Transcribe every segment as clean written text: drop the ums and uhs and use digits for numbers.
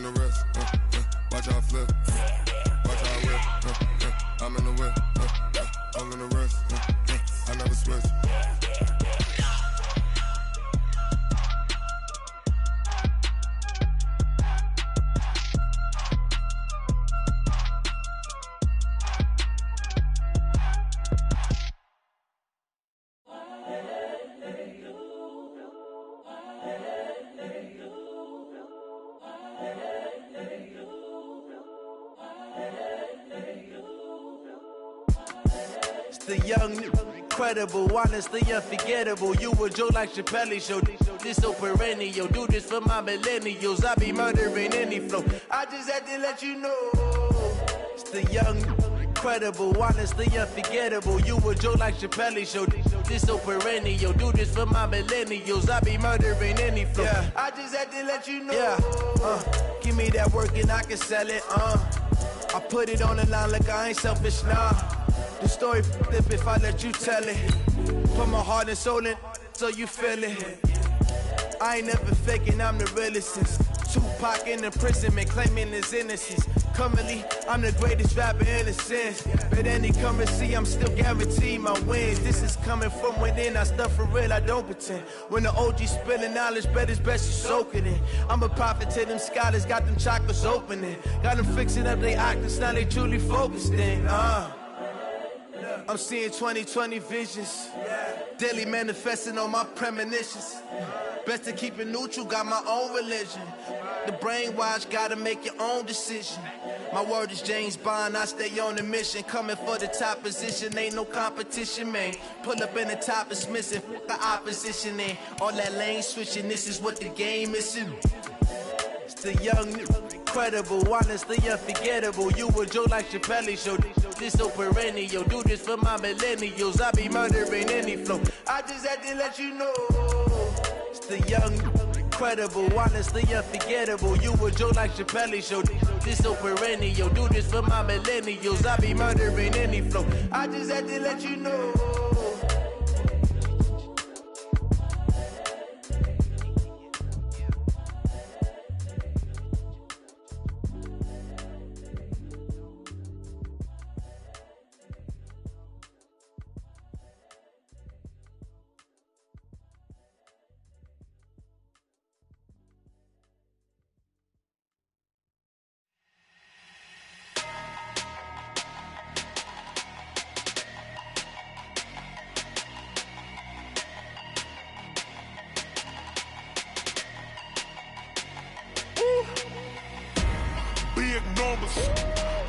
in the wrist, watch how I flip, watch how I whip, I'm in the whip, I'm in the wrist, I never switch. The young, incredible, honestly unforgettable. You a joke like Chappelle show. This so perennial. Do this for my millennials. I be murdering any flow. I just had to let you know. It's the young, incredible, honestly unforgettable. You a joke like Chappelle show. This so perennial. Do this for my millennials. I be murdering any flow. Yeah. I just had to let you know. Yeah. Give me that work and I can sell it. I put it on the line like I ain't selfish, nah. The story flip if I let you tell it. Put my heart and soul in so you feel it. I ain't never faking, I'm the realest since Tupac in imprisonment, claiming his innocence. Currently, I'm the greatest rapper in a sense. But any come and see, I'm still guaranteed my wins. This is coming from within, I stuff for real, I don't pretend. When the OG spilling knowledge, bet it's best you soak it in. I'm a prophet to them scholars, got them chakras opening. Got them fixing up their octaves, now they truly focused in. I'm seeing 2020 visions, daily manifesting on my premonitions. Best to keep it neutral, got my own religion. The brainwash, gotta make your own decision. My word is James Bond, I stay on the mission. Coming for the top position, ain't no competition, man. Pull up in the top is missing, fuck the opposition, and all that lane switching, this is what the game is. It's the young, incredible, honestly unforgettable. You a joke like Chappelle show. This so perennial. Do this for my millennials. I be murdering any flow. I just had to let you know. It's the young, incredible, honestly unforgettable. You a joke like Chappelle show. This so perennial. Do this for my millennials. I be murdering any flow. I just had to let you know.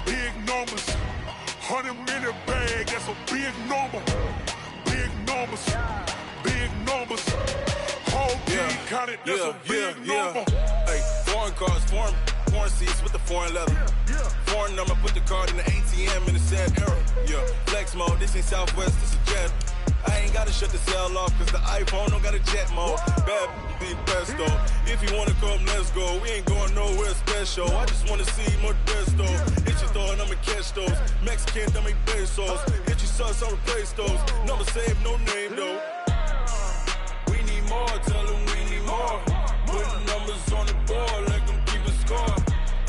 Big numbers, 100 in a bag, that's a big number. Big numbers, whole team counted, that's a big number. Hey, foreign cars, foreign seats with the foreign leather. Foreign number, put the card in the ATM in the sad era. Yeah, flex mode, this ain't Southwest, this is Jet. I ain't gotta shut the cell off, cause the iPhone don't got a jet mode. Bad be the best though. If you wanna come, let's go. We ain't going nowhere special. I just wanna see more Modesto. Hit your thought, I'ma catch those. Mexican, dumb me pesos. Hit your sauce, I'll replace those. Number save, no name though. We need more, tell them we need more. Putting numbers on the board, like them keep a score.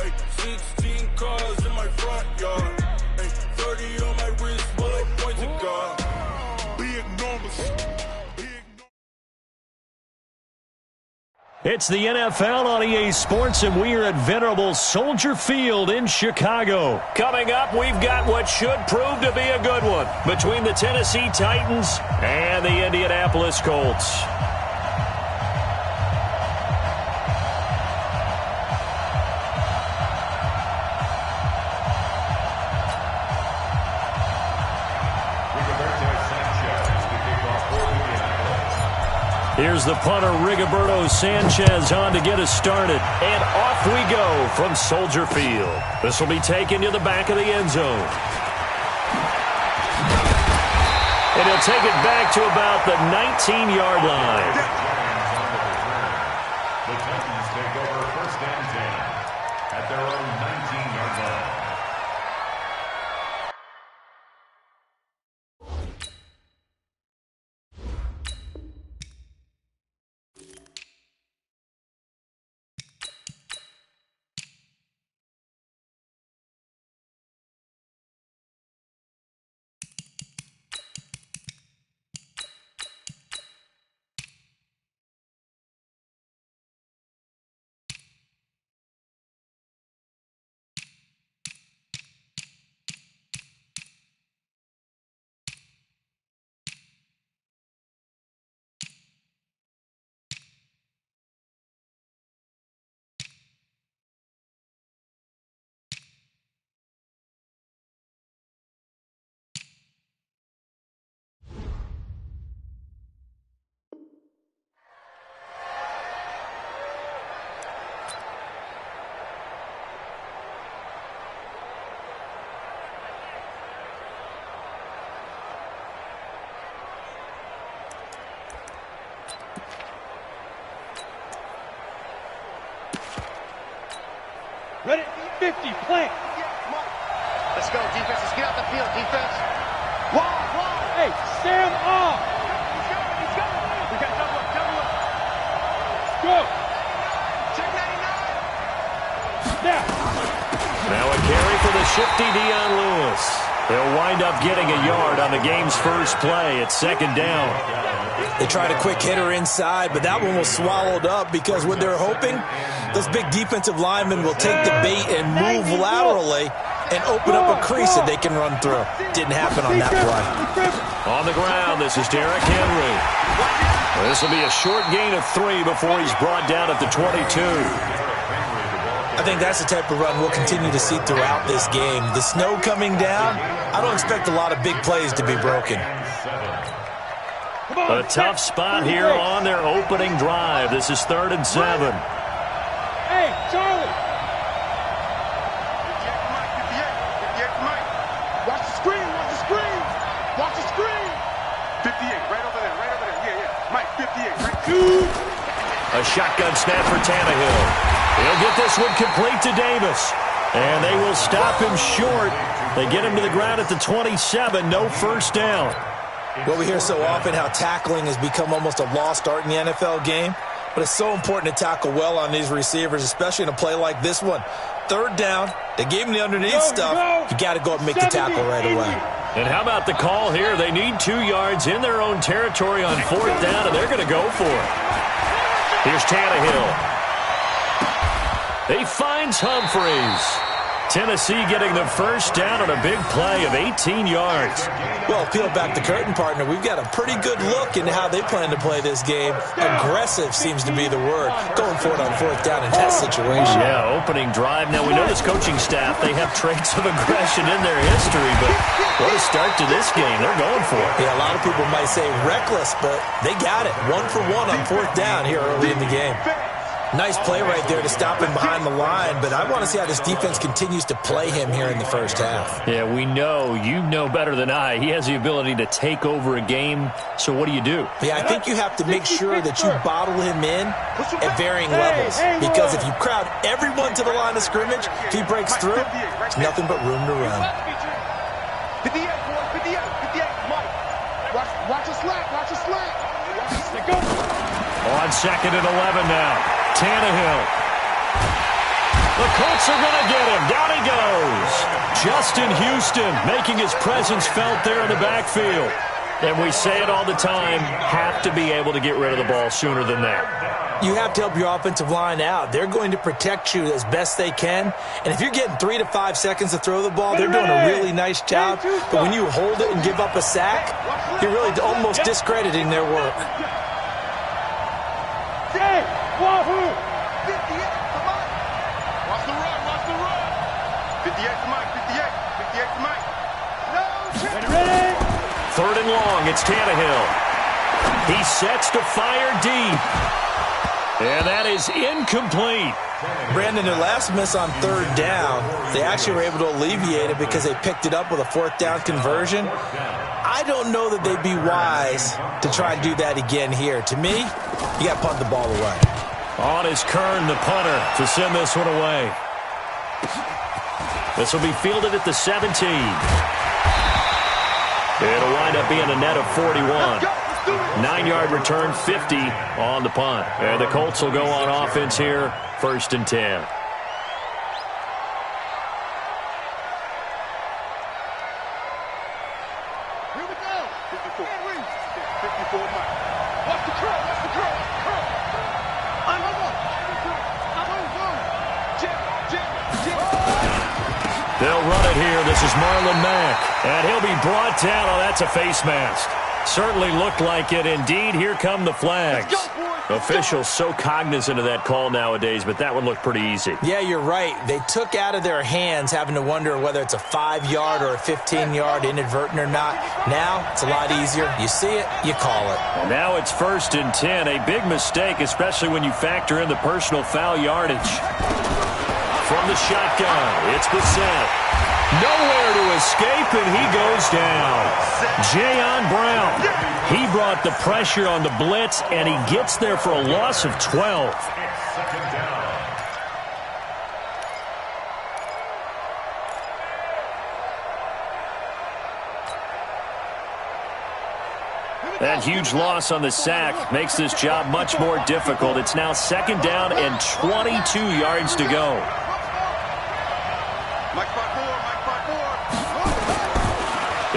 Hey, 16 cars in my front yard. Hey, 30 on my wrist, bullet point to God. Big numbers. It's the NFL on EA Sports, and we are at venerable Soldier Field in Chicago. Coming up, we've got what should prove to be a good one between the Tennessee Titans and the Indianapolis Colts. Here's the punter, Rigoberto Sanchez, on to get us started. And off we go from Soldier Field. This will be taken to the back of the end zone. And he'll take it back to about the 19-yard line. The Titans take over first and 10 at their own 19-yard line. Ready? 50, plant. Let's go, defense. Let's get out the field, defense. Wide. Hey, Sam off. We got double up. Go. Check 99. Now a carry for the shifty Dion Lewis. They'll wind up getting a yard on the game's first play. It's second down. They tried a quick hitter inside, but that one was swallowed up because what they're hoping, those big defensive linemen will take the bait and move laterally and open up a crease that they can run through. Didn't happen on that play. On the ground, this is Derrick Henry. This will be a short gain of 3 before he's brought down at the 22. I think that's the type of run we'll continue to see throughout this game. The snow coming down, I don't expect a lot of big plays to be broken. A tough spot here on their opening drive. This is 3rd and 7. Hey, Charlie. 58 to Mike. Watch the screen. 58, right over there. Yeah. Mike, 58, right. A shotgun snap for Tannehill. He'll get this one complete to Davis. And they will stop him short. They get him to the ground at the 27. No first down. Well, we hear so often how tackling has become almost a lost art in the NFL game. But it's so important to tackle well on these receivers, especially in a play like this one. 3rd down. They gave him the underneath stuff. You got to go up and make the tackle right away. And how about the call here? They need 2 yards in their own territory on 4th down, and they're going to go for it. Here's Tannehill. He finds Humphreys. Tennessee getting the first down on a big play of 18 yards. Well, peel back the curtain, partner. We've got a pretty good look into how they plan to play this game. Aggressive seems to be the word. Going for it on 4th down in that situation. Yeah, opening drive. Now, we know this coaching staff, they have traits of aggression in their history, but what a start to this game. They're going for it. Yeah, a lot of people might say reckless, but they got it. 1 for 1 on 4th down here early in the game. Nice play right there to stop him behind the line, but I want to see how this defense continues to play him here in the first half. Yeah, we know. You know better than I. He has the ability to take over a game, so what do you do? Yeah, I think you have to make sure that you bottle him in at varying levels, because if you crowd everyone to the line of scrimmage, if he breaks through, there's nothing but room to run. 58, Mike. Watch a slack. On 2nd and 11 now. Tannehill. The Colts are going to get him. Down he goes. Justin Houston making his presence felt there in the backfield. And we say it all the time, have to be able to get rid of the ball sooner than that. You have to help your offensive line out. They're going to protect you as best they can. And if you're getting 3 to 5 seconds to throw the ball, they're doing a really nice job. But when you hold it and give up a sack, you're really almost discrediting their work. Wahoo! 58 to Mike. Watch the run. 58 to Mike. 58 to Mike. No check. Ready? 3rd and long. It's Tannehill. He sets to fire deep. And that is incomplete. Brandon, their last miss on 3rd down, they actually were able to alleviate it because they picked it up with a 4th down conversion. I don't know that they'd be wise to try and do that again here. To me, you got to punt the ball away. On is Kern, the punter, to send this one away. This will be fielded at the 17. It'll wind up being a net of 41. 9-yard return, 50 on the punt. And the Colts will go on offense here, 1st and 10. Here we go. 54 Mike. Watch the curl. They'll run it here. This is Marlon Mack. And he'll be brought down. Oh, that's a face mask. Certainly looked like it. Indeed, here come the flags. Officials so cognizant of that call nowadays, but that would look pretty easy. Yeah, you're right. They took out of their hands having to wonder whether it's a 5-yard or a 15-yard inadvertent or not. Now, it's a lot easier. You see it, you call it. And now it's 1st and 10. A big mistake, especially when you factor in the personal foul yardage. From the shotgun, it's Bissett. Nowhere to escape, and he goes down. Jayon Brown. He brought the pressure on the blitz, and he gets there for a loss of 12. That huge loss on the sack makes this job much more difficult. It's now 2nd down and 22 yards to go.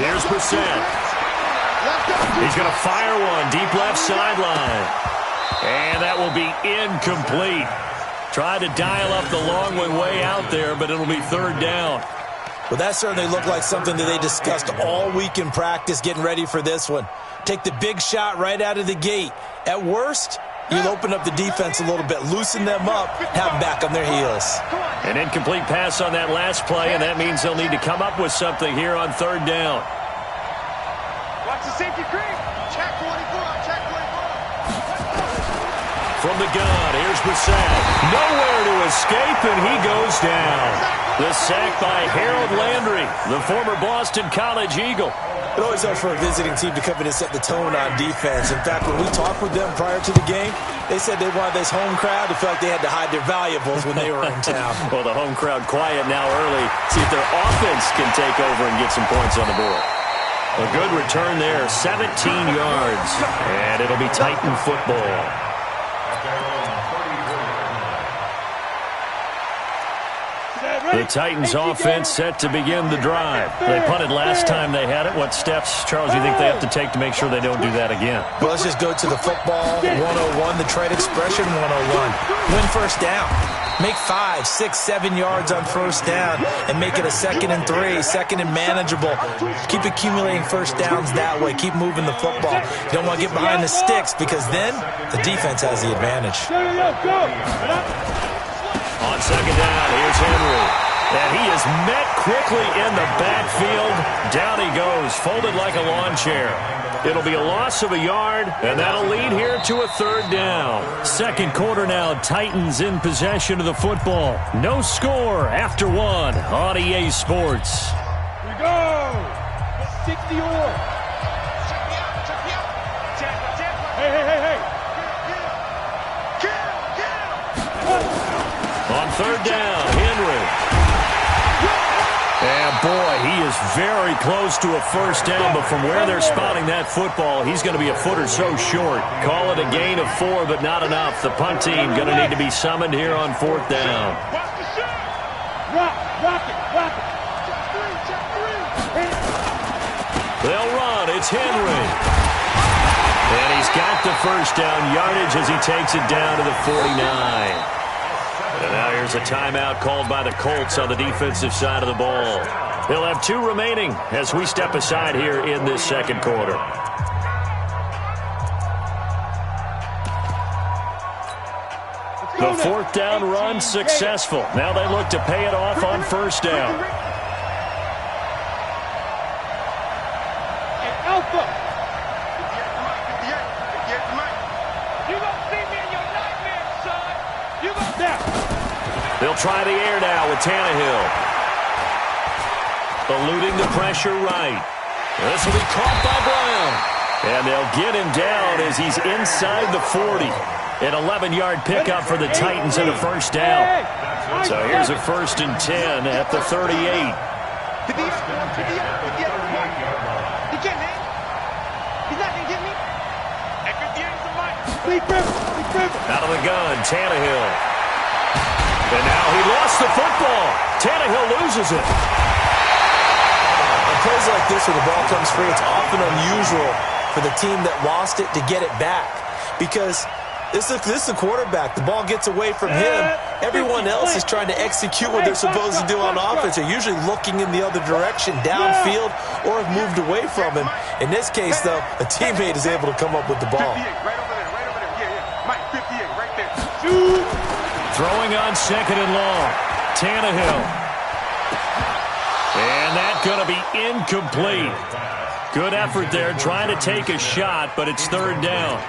Here's Brissett. He's going to fire one deep left sideline. And that will be incomplete. Tried to dial up the long one way out there, but it'll be 3rd down. Well, that certainly looked like something that they discussed all week in practice getting ready for this one. Take the big shot right out of the gate. At worst, you'll open up the defense a little bit, loosen them up, have them back on their heels. An incomplete pass on that last play, and that means they'll need to come up with something here on 3rd down. Watch the safety creep. Check 24. Check 24. From the gun, here's Brissett. Nowhere to escape, and he goes down. The sack by Harold Landry, the former Boston College Eagle. It always helps for a visiting team to come in and set the tone on defense. In fact, when we talked with them prior to the game, they said they wanted this home crowd to feel like they had to hide their valuables when they were in town. Well, the home crowd quiet now early. See if their offense can take over and get some points on the board. A good return there, 17 yards. And it'll be Titan football. The Titans offense set to begin the drive. They punted last time they had it. What steps, Charles, do you think they have to take to make sure they don't do that again? Well, let's just go to the football 101, the trade expression 101. Win 1st down. Make 5, 6, 7 yards on 1st down and make it a 2nd and 3, 2nd and manageable. Keep accumulating 1st downs that way. Keep moving the football. You don't want to get behind the sticks because then the defense has the advantage. On 2nd down, here's Henry. And he is met quickly in the backfield. Down he goes, folded like a lawn chair. It'll be a loss of a yard, and that'll lead here to a 3rd down. 2nd quarter now, Titans in possession of the football. No score after 1 on EA Sports. Here we go. 60 or. Hey. On 3rd down, Henry. And, boy, he is very close to a 1st down, but from where they're spotting that football, he's going to be a foot or so short. Call it a gain of 4, but not enough. The punt team going to need to be summoned here on 4th down. Rock it. They'll run. It's Henry. And he's got the 1st down yardage as he takes it down to the 49. And now here's a timeout called by the Colts on the defensive side of the ball. They'll have 2 remaining as we step aside here in this 2nd quarter. The 4th down run successful. Now they look to pay it off on 1st down. Alpha. You gonna see me in your nightmares, son. You gonna Now. They'll try the air now with Tannehill. Eluding the pressure right. This will be caught by Brown. And they'll get him down as he's inside the 40. An 11-yard pickup for the Titans and a 1st down. So here's a 1st and 10 at the 38. He can't hang. He's not gonna get me. At 58 is the mic. Big River. Out of the gun, Tannehill. And now he lost the football. Tannehill loses it. On plays like this where the ball comes free, it's often unusual for the team that lost it to get it back. Because this is the quarterback. The ball gets away from him. Everyone else is trying to execute what they're supposed to do on offense. They're usually looking in the other direction, downfield, or have moved away from him. In this case, though, a teammate is able to come up with the ball. 58, right over there. Yeah. Mike, 58, right there. Throwing on 2nd and long. Tannehill. And that's going to be incomplete. Good effort there, trying to take a shot, but it's 3rd down.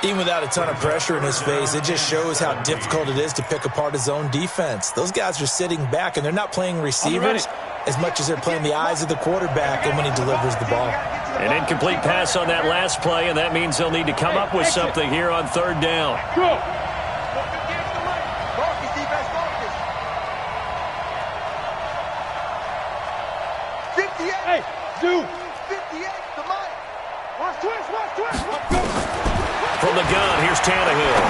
Even without a ton of pressure in his face, it just shows how difficult it is to pick apart his own defense. Those guys are sitting back, and they're not playing receivers as much as they're playing the eyes of the quarterback and when he delivers the ball. An incomplete pass on that last play, and that means they'll need to come up with something here on 3rd down. Go. Hey, Dude. 58 to Mike. Watch From the gun, here's Tannehill.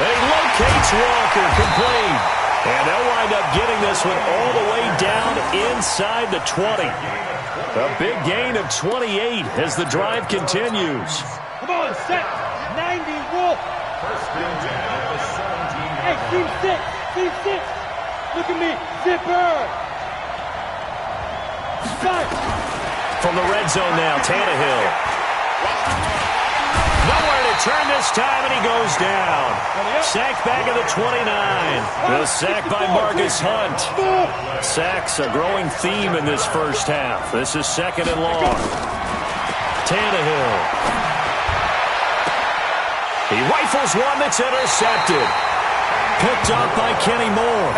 And he locates Walker, complete. And they'll wind up getting this one all the way down inside the 20. A big gain of 28 as the drive continues. Come on, set. 90, Wolf. Hey, team 6. Team 6. Look at me. Zipper. Five. From the red zone now, Tannehill. Nowhere to turn this time, and he goes down. Sacked back at the 29. The sack by Marcus Hunt. Sacks a growing theme in this first half. This is second and long. Tannehill. He rifles one that's intercepted. Picked up by Kenny Moore.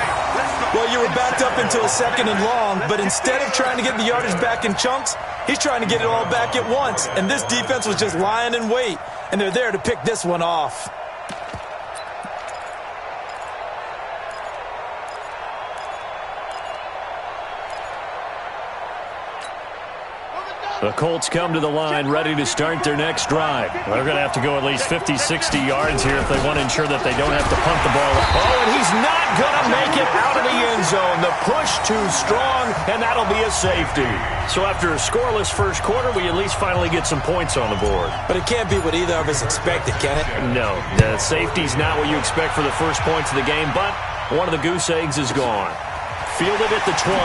Well, you were backed up into a second and long, but instead of trying to get the yardage back in chunks, he's trying to get it all back at once. And this defense was just lying in wait, and they're there to pick this one off. The Colts come to the line ready to start their next drive. They're going to have to go at least 50, 60 yards here if they want to ensure that they don't have to punt the ball. Oh, and he's not going to make it out of the end zone. The push too strong, and that'll be a safety. So after a scoreless first quarter, we at least finally get some points on the board. But it can't be what either of us expected, can it? No, the safety's not what you expect for the first points of the game, but one of the goose eggs is gone. Fielded at the 20.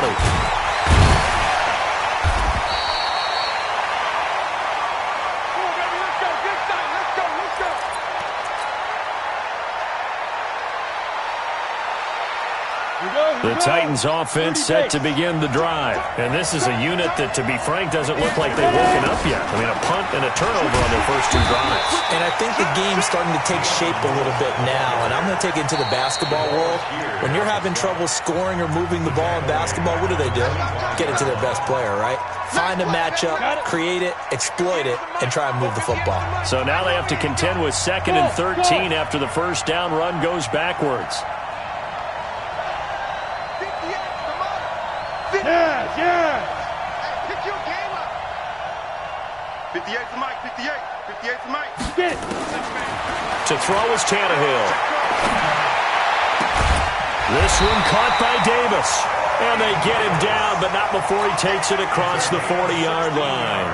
The Titans offense set to begin the drive. And this is a unit that, to be frank, doesn't look like they've woken up yet. I mean, a punt and a turnover on their first two drives. And I think the game's starting to take shape a little bit now. And I'm going to take it into the basketball world. When you're having trouble scoring or moving the ball in basketball, what do? Get it to their best player, right? Find a matchup, create it, exploit it, and try and move the football. So now they have to contend with 2nd and 13 after the first down run goes backwards. Yeah. Pick your game up. 58 to Mike, 58. 58 to Mike. Get. To throw is Tannehill. This one caught by Davis. And they get him down, but not before he takes it across the 40-yard line.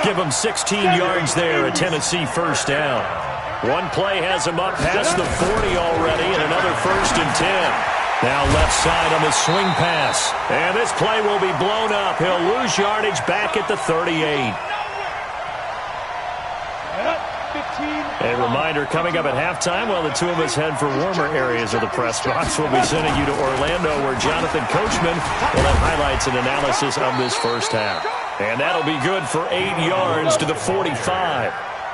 Give him 16 yards there, a Tennessee first down. One play has him up past the 40 already, and another 1st and 10. Now left side on the swing pass. And this play will be blown up. He'll lose yardage back at the 38. A reminder coming up at halftime while the two of us head for warmer areas of the press box. We'll be sending you to Orlando where Jonathan Coachman will have highlights and analysis of this first half. And that'll be good for 8 yards to the 45.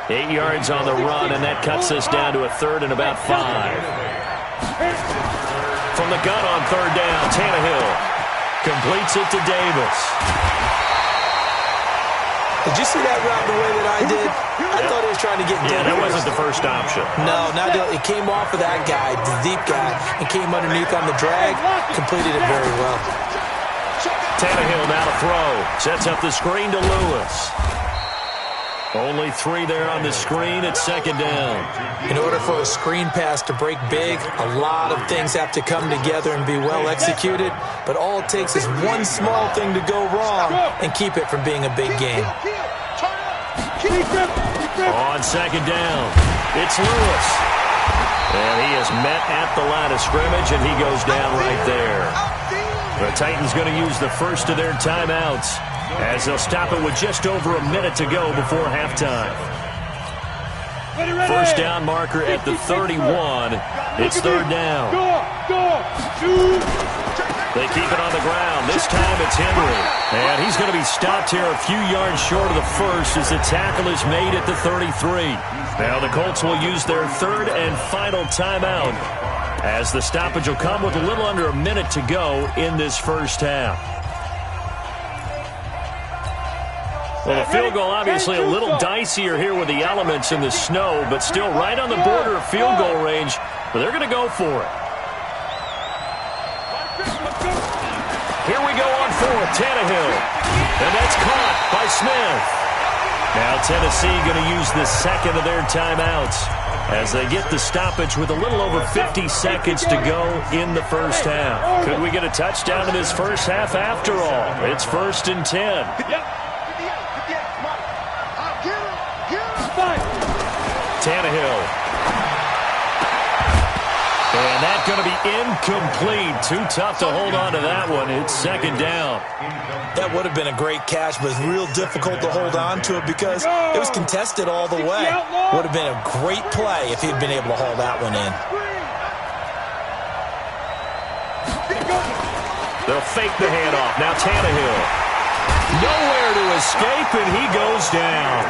8 yards on the run, and that cuts us down to a 3rd and about 5. From the gun on 3rd down, Tannehill completes it to Davis. Did you see that route the way that I did? I thought he was trying to get deep. Yeah, that wasn't the first option. No, not it came off of that guy, the deep guy, and came underneath on the drag. Completed it very well. Tannehill now to throw. Sets up the screen to Lewis. Only 3 there on the screen at 2nd down. In order for a screen pass to break big, a lot of things have to come together and be well executed. But all it takes is one small thing to go wrong and keep it from being a big game. On 2nd down, it's Lewis. And he is met at the line of scrimmage, and he goes down right there. The Titans going to use the first of their timeouts, as they'll stop it with just over a minute to go before halftime. First down marker at the 31. It's 3rd down. They keep it on the ground. This time it's Henry. And he's going to be stopped here a few yards short of the first as the tackle is made at the 33. Now the Colts will use their 3rd and final timeout, as the stoppage will come with a little under a minute to go in this first half. Well, the field goal obviously a little dicier here with the elements in the snow, but still right on the border of field goal range. But they're going to go for it. Here we go on 4th, Tannehill. And that's caught by Smith. Now Tennessee going to use the second of their timeouts as they get the stoppage with a little over 50 seconds to go in the first half. Could we get a touchdown in this first half after all? It's 1st and 10. Tannehill. And that's going to be incomplete. Too tough to hold on to that one. It's 2nd down. That would have been a great catch, but it's real difficult to hold on to it because it was contested all the way. Would have been a great play if he'd been able to haul that one in. They'll fake the handoff. Now Tannehill. Nowhere to escape, and he goes down.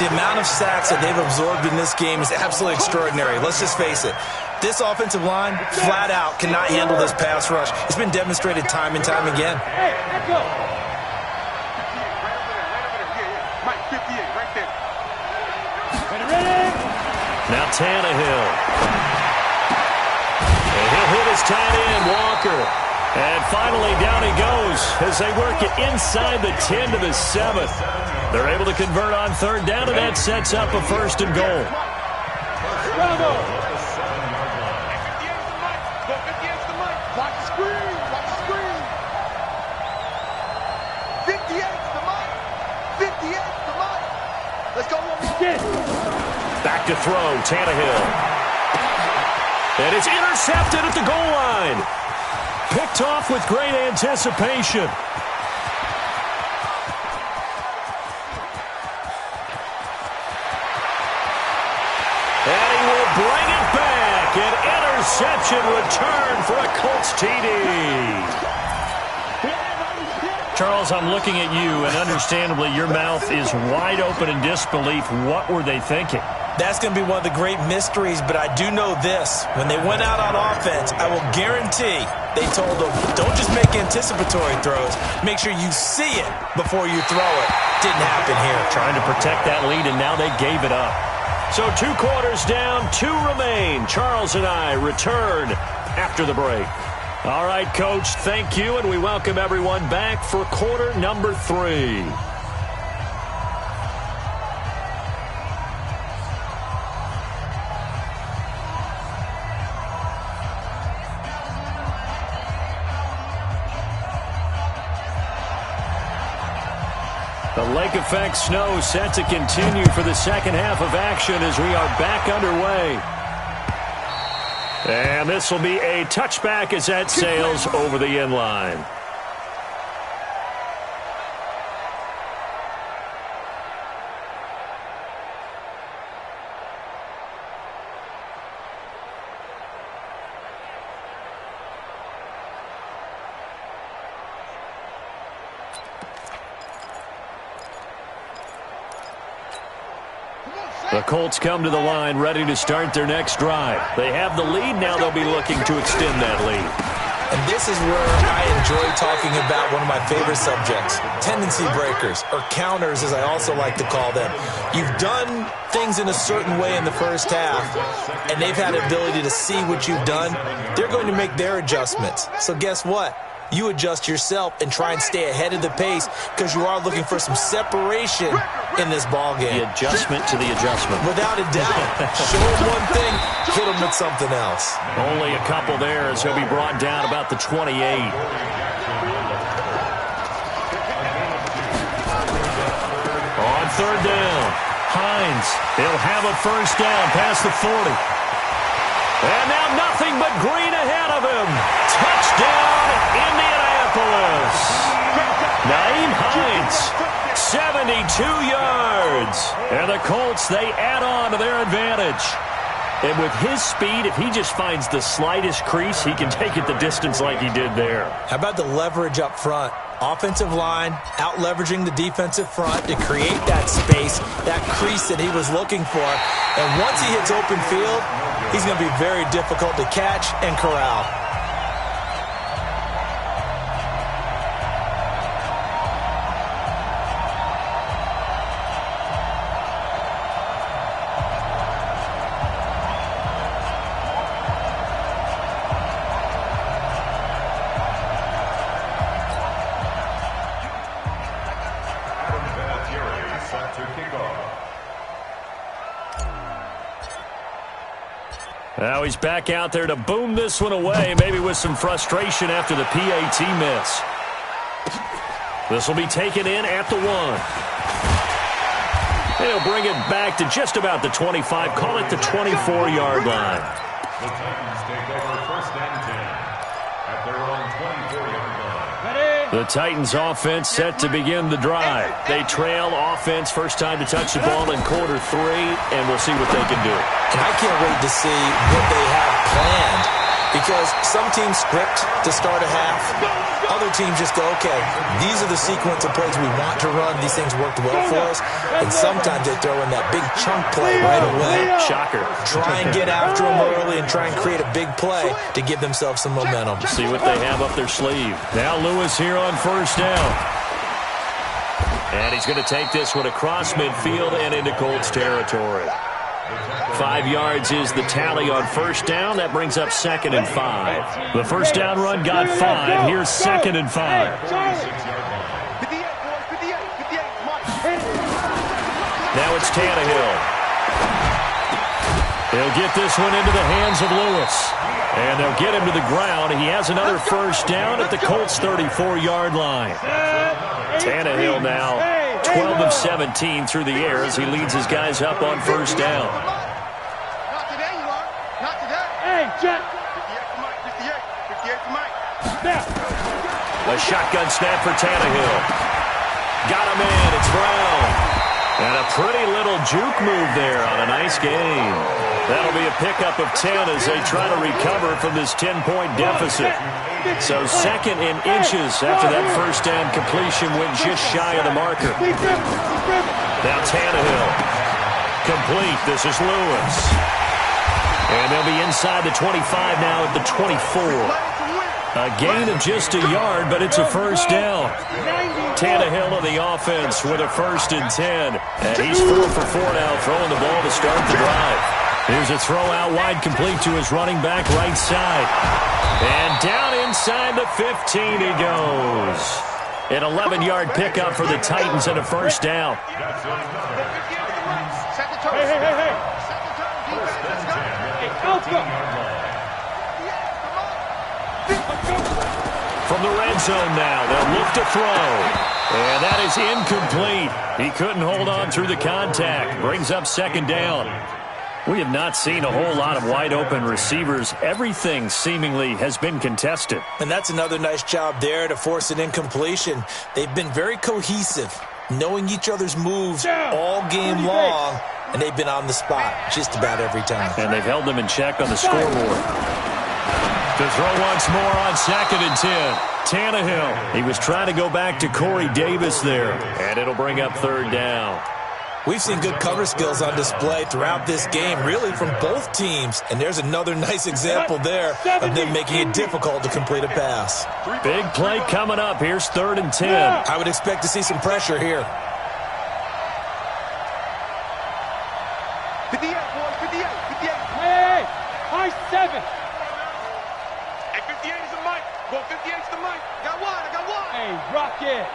The amount of sacks that they've absorbed in this game is absolutely extraordinary. Let's just face it. This offensive line, flat out, cannot handle this pass rush. It's been demonstrated time and time again. Hey, let's go. 58, Mike, 58, right there. Ready? Now Tannehill. And he'll hit his tight end, Walker. And finally, down he goes as they work it inside the 10 to the 7. They're able to convert on 3rd down, and that sets up a 1st and goal. Bravo. Watch the screen. Watch the screen. 58's the mic. 58's the mic. Let's go. Back to throw, Tannehill. And it's intercepted at the goal line. Picked off with great anticipation. And he will bring it back. An interception return for a Colts TD. Charles, I'm looking at you, and understandably your mouth is wide open in disbelief. What were they thinking? That's going to be one of the great mysteries, but I do know this. When they went out on offense, I will guarantee they told them, don't just make anticipatory throws. Make sure you see it before you throw it. Didn't happen here. Trying to protect that lead, and now they gave it up. So 2 quarters down, 2 remain. Charles and I return after the break. All right, Coach, thank you, and we welcome everyone back for quarter number 3. The lake effect snow set to continue for the second half of action as we are back underway. And this will be a touchback as that sails over the end line. The Colts come to the line ready to start their next drive. They have the lead. Now they'll be looking to extend that lead. And this is where I enjoy talking about one of my favorite subjects, tendency breakers, or counters as I also like to call them. You've done things in a certain way in the first half, and they've had the ability to see what you've done. They're going to make their adjustments. So guess what? You adjust yourself and try and stay ahead of the pace because you are looking for some separation in this ball game. The adjustment to the adjustment. Without a doubt. Show them one thing, hit them with something else. Only a couple there as he'll be brought down about the 28. On 3rd down, Hines. He'll have a first down past the 40. And now nothing but green ahead of him. Touchdown, Indianapolis. Naeem Hines, 72 yards. And the Colts, they add on to their advantage. And with his speed, if he just finds the slightest crease, he can take it the distance like he did there. How about the leverage up front? Offensive line out-leveraging the defensive front to create that space, that crease that he was looking for. And once he hits open field, he's going to be very difficult to catch and corral. Now he's back out there to boom this one away, maybe with some frustration after the PAT miss. This will be taken in at the 1. He'll bring it back to just about the 25, call it the 24-yard line. The Titans take over first and 10 at their own 24-yard line. The Titans offense set to begin the drive. They trail offense, first time to touch the ball in quarter 3, and we'll see what they can do. And I can't wait to see what they have planned, because some teams script to start a half. Other teams just go, okay, these are the sequence of plays we want to run. These things worked well for us. And sometimes they throw in that big chunk play right away. Shocker. Try and get after them early and try and create a big play to give themselves some momentum. See what they have up their sleeve. Now Lewis here on first down. And he's going to take this one across midfield and into Colts territory. 5 yards is the tally on first down. That brings up 2nd and 5. The first down run got 5. Here's 2nd and 5. Now it's Tannehill. He'll get this one into the hands of Lewis. And they'll get him to the ground. He has another first down at the Colts 34-yard line. Tannehill now 12 of 17 through the air as he leads his guys up on first down. Not today, you are. Not today. Hey, Jack. 58 to Mike. A shotgun snap for Tannehill. Got him in. It's Brown. And a pretty little juke move there on a nice game. That'll be a pickup of 10 as they try to recover from this 10-point deficit. So 2nd in inches after that first down completion went just shy of the marker. Now Tannehill. Complete. This is Lewis. And they'll be inside the 25 now at the 24. A gain of just a yard, but it's a first down. Tannehill on the offense with a 1st and 10. And he's 4 for 4 now, throwing the ball to start the drive. Here's a throw out wide, complete to his running back right side. And down inside the 15 he goes. An 11-yard pickup for the Titans and a first down. Hey. From the red zone now, they'll look to throw. And that is incomplete. He couldn't hold on through the contact. Brings up 2nd down. We have not seen a whole lot of wide-open receivers. Everything seemingly has been contested. And that's another nice job there to force an incompletion. They've been very cohesive, knowing each other's moves all game long, and they've been on the spot just about every time. And they've held them in check on the scoreboard. To throw once more on 2nd and 10. Tannehill. He was trying to go back to Corey Davis there. And it'll bring up 3rd down. We've seen good cover skills on display throughout this game, really from both teams. And there's another nice example there of them making it difficult to complete a pass. Big play coming up. Here's 3rd and 10. I would expect to see some pressure here. 58, boys, 58. Hey, high 7. Hey, 58 is the mic. Go 58 is the mic. I got one. Hey, rock it.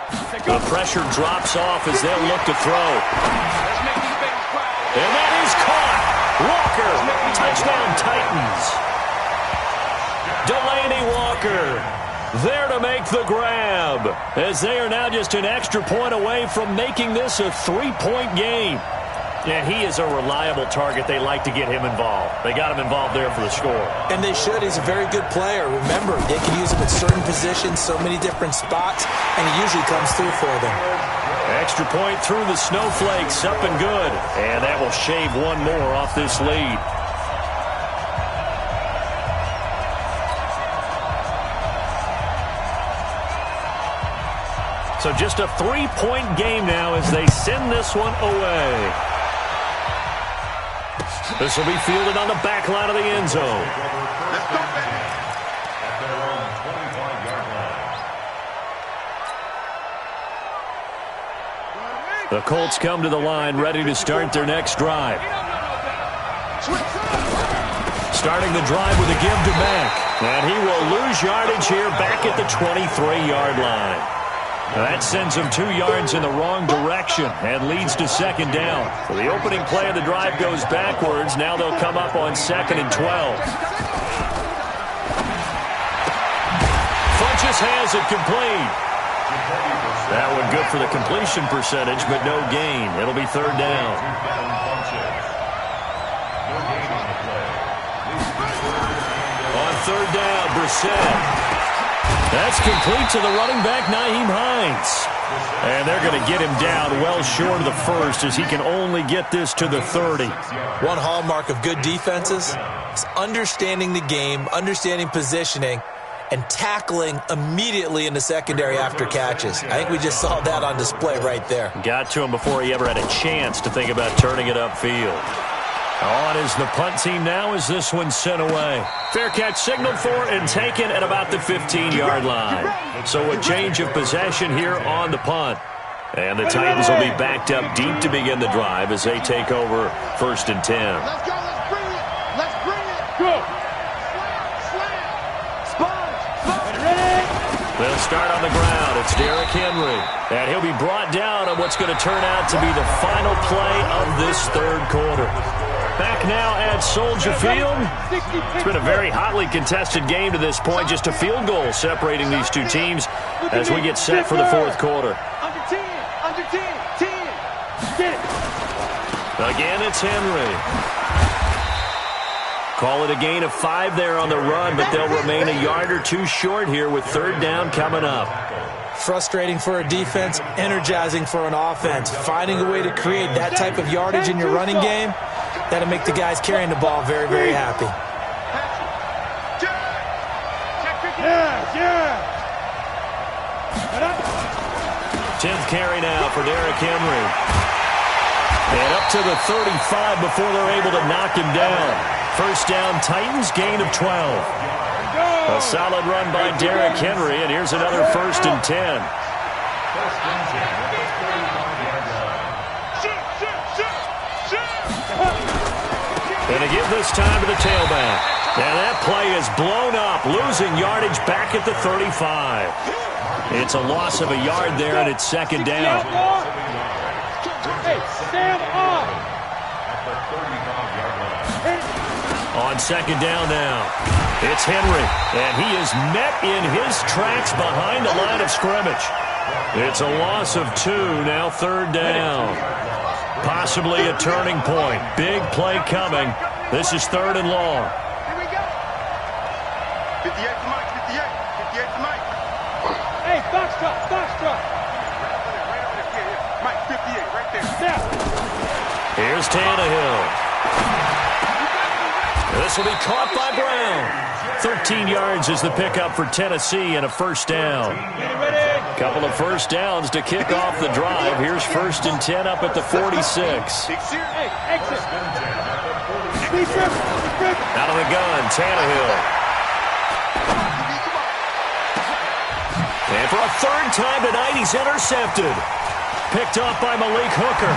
The pressure drops off as they'll look to throw. Let's make these babies cry. And that is caught. Walker, touchdown Titans. Delaney Walker there to make the grab as they are now just an extra point away from making this a 3-point game. And he is a reliable target. They like to get him involved. They got him involved there for the score. And they should. He's a very good player. Remember, they can use him at certain positions, so many different spots, and he usually comes through for them. Extra point through the snowflakes, up and good. And that will shave one more off this lead. So just a 3-point game now as they send this one away. This will be fielded on the back line of the end zone. Let's go, baby. At their own 25-yard line. The Colts come to the line ready to start their next drive. Starting the drive with a give to Mack. And he will lose yardage here back at the 23-yard line. That sends them 2 yards in the wrong direction and leads to second down. So the opening play of the drive goes backwards. Now they'll come up on 2nd and 12. Funches has it complete. That one good for the completion percentage, but no gain. It'll be 3rd down. On 3rd down, Brissett. That's complete to the running back, Nyheim Hines. And they're going to get him down well short of the first as he can only get this to the 30. One hallmark of good defenses is understanding the game, understanding positioning, and tackling immediately in the secondary after catches. I think we just saw that on display right there. Got to him before he ever had a chance to think about turning it upfield. On is the punt team now as this one's sent away. Fair catch signaled for and taken at about the 15-yard line. So a change of possession here on the punt. And the Titans will be backed up deep to begin the drive as they take over 1st and 10. Let's go, let's bring it. Let's bring it. Go. Slam. Sponge. Ready? They'll start on the ground. It's Derrick Henry. And he'll be brought down on what's going to turn out to be the final play of this 3rd quarter. Back now at Soldier Field. It's been a very hotly contested game to this point. Just a field goal separating these two teams as we get set for the 4th quarter. Under 10. Under 10. 10. Get it. Again, it's Henry. Call it a gain of 5 there on the run, but they'll remain a yard or 2 short here with 3rd down coming up. Frustrating for a defense, energizing for an offense. Finding a way to create that type of yardage in your running game, that'll make the guys carrying the ball very, very happy. Yeah. 10th carry now for Derrick Henry. And up to the 35 before they're able to knock him down. 1st down, Titans, gain of 12. A solid run by Derrick Henry, and here's another 1st and 10. And to give this time to the tailback. And that play is blown up, losing yardage back at the 35. It's a loss of a yard there, and it's 2nd down. Hey, stand up. On 2nd down now, it's Henry, and he is met in his tracks behind the line of scrimmage. It's a loss of 2, now 3rd down. Possibly a turning point. Big play coming. This is 3rd and long. Here we go. 58 to Mike, 58 to Mike. Hey, box truck. Right over there. Yeah. Mike, 58, right there. Now. Here's Tannehill. This will be caught by Brown. 13 yards is the pickup for Tennessee and a 1st down. Couple of 1st downs to kick off the drive. Here's 1st and 10 up at the 46. Hey, exit. Out of the gun, Tannehill. And for a 3rd time tonight, he's intercepted. Picked off by Malik Hooker.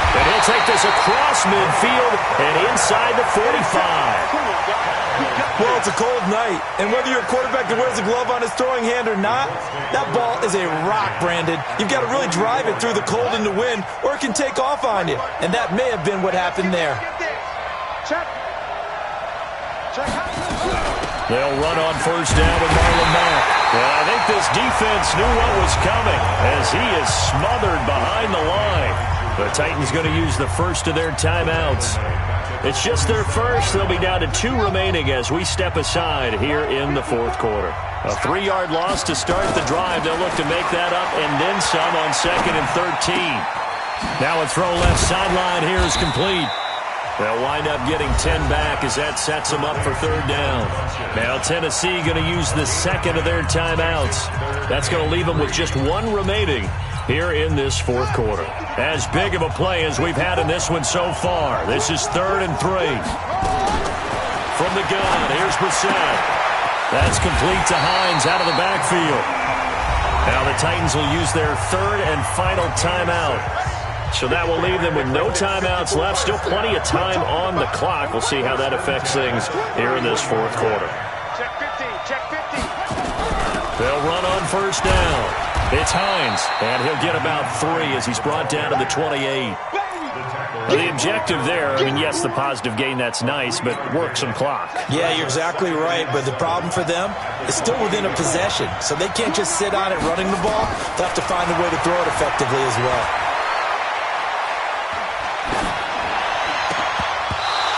And he'll take this across midfield and inside the 45. Well, it's a cold night, and whether you're a quarterback that wears a glove on his throwing hand or not, that ball is a rock, Brandon. You've got to really drive it through the cold and the wind, or it can take off on you. And that may have been what happened there. They'll run on 1st down with Marlon Mack. And I think this defense knew what was coming as he is smothered behind the line. The Titans going to use the first of their timeouts. It's just their first. They'll be down to 2 remaining as we step aside here in the 4th quarter. A 3-yard loss to start the drive. They'll look to make that up and then some on 2nd and 13. Now a throw left sideline here is complete. They'll wind up getting 10 back as that sets them up for 3rd down. Now Tennessee going to use the 2nd of their timeouts. That's going to leave them with just 1 remaining here in this 4th quarter. As big of a play as we've had in this one so far. This is 3rd and 3. From the gun, here's Brissett. That's complete to Hines out of the backfield. Now the Titans will use their 3rd and final timeout. So that will leave them with no timeouts left. Still plenty of time on the clock. We'll see how that affects things here in this 4th quarter. Check 15, check 15. They'll run on 1st down. It's Hines, and he'll get about 3 as he's brought down to the 28. The objective there, I mean, yes, the positive gain, that's nice, but work some clock. Yeah, you're exactly right, but the problem for them is still within a possession, so they can't just sit on it running the ball. They'll have to find a way to throw it effectively as well.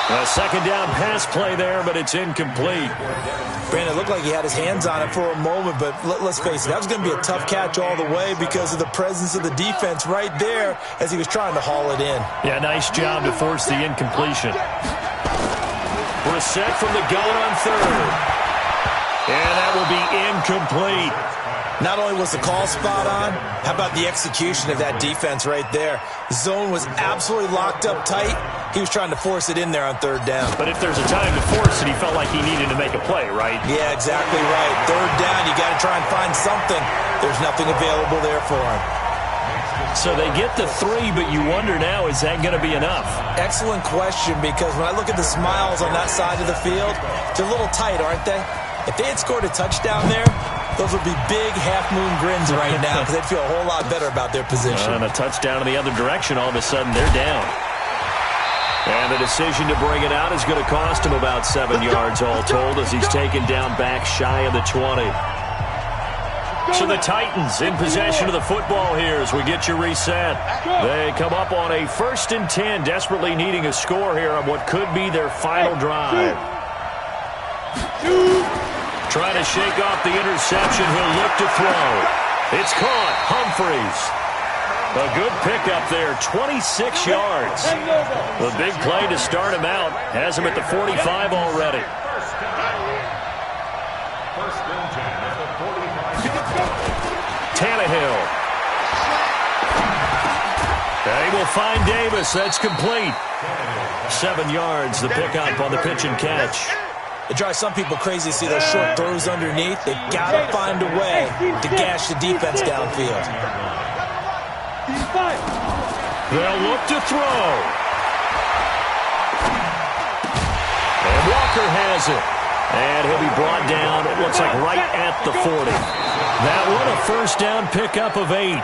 A second down pass play there, but it's incomplete. Brandon, it looked like he had his hands on it for a moment, but let's face it, that was going to be a tough catch all the way because of the presence of the defense right there as he was trying to haul it in. Yeah, nice job to force the incompletion. Brissett from the gun on third. And that will be incomplete. Not only was the call spot on, how about the execution of that defense right there? The zone was absolutely locked up tight. He was trying to force it in there on third down. But if there's a time to force it, he felt like he needed to make a play, right? Yeah, exactly right. Third down, you got to try and find something. There's nothing available there for him. So they get the 3, but you wonder now, is that going to be enough? Excellent question, because when I look at the smiles on that side of the field, they're a little tight, aren't they? If they had scored a touchdown there, those would be big half-moon grins right now because they'd feel a whole lot better about their position. And a touchdown in the other direction, all of a sudden they're down. And the decision to bring it out is going to cost him about 7 yards all told as he's taken down back shy of the 20. So the Titans in possession of the football here as we get you reset. They come up on a 1st and 10, desperately needing a score here on what could be their final drive. Trying to shake off the interception. He'll look to throw. It's caught. Humphreys. A good pickup there. 26 yards. The big play to start him out. Has him at the 45 already. Tannehill. They will find Davis. That's complete. 7 yards. The pickup on the pitch and catch. It drives some people crazy to see those short throws underneath. They've got to find a way to gash the defense downfield. They'll look to throw. And Walker has it. And he'll be brought down, it looks like right at the 40. That one a 1st down pickup of 8.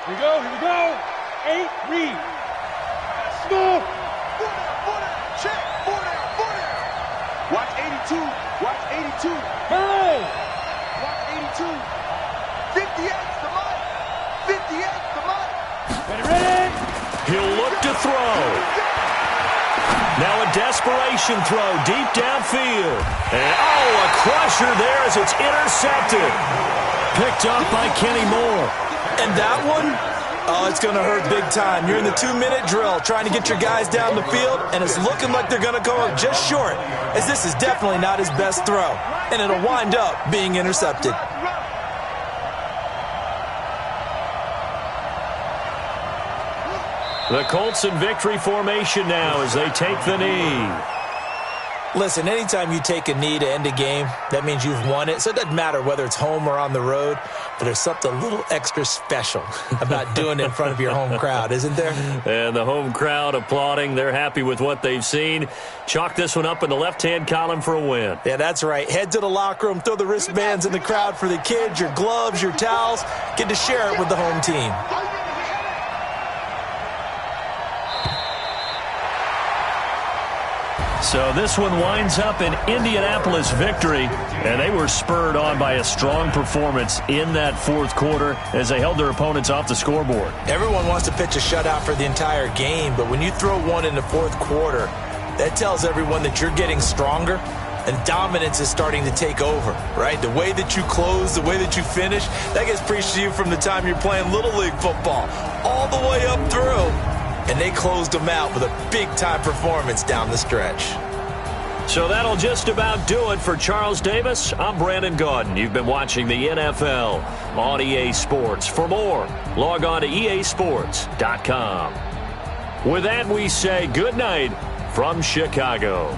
Here we go. 8, read. Small. Check. 4 down. Watch 82. Watch 82. Hey! Watch 82. 58's the money. 58's the money. Ready? He'll look to throw. Now a desperation throw deep downfield. And a crusher there as it's intercepted. Picked up by Kenny Moore. And that one? Oh, it's going to hurt big time. You're in the 2-minute drill trying to get your guys down the field, and it's looking like they're going to go up just short, as this is definitely not his best throw, and it'll wind up being intercepted. The Colts in victory formation now as they take the knee. Listen, anytime you take a knee to end a game, that means you've won it. So it doesn't matter whether it's home or on the road, but there's something a little extra special about doing it in front of your home crowd, isn't there? And the home crowd applauding. They're happy with what they've seen. Chalk this one up in the left-hand column for a win. Yeah, that's right. Head to the locker room, throw the wristbands in the crowd for the kids, your gloves, your towels. Get to share it with the home team. So this one winds up in Indianapolis victory, and they were spurred on by a strong performance in that 4th quarter as they held their opponents off the scoreboard. Everyone wants to pitch a shutout for the entire game, but when you throw one in the 4th quarter, that tells everyone that you're getting stronger and dominance is starting to take over, right? The way that you close, the way that you finish, that gets preached to you from the time you're playing Little League football all the way up through. And they closed them out with a big-time performance down the stretch. So that'll just about do it for Charles Davis. I'm Brandon Gaudin. You've been watching the NFL on EA Sports. For more, log on to easports.com. With that, we say good night from Chicago.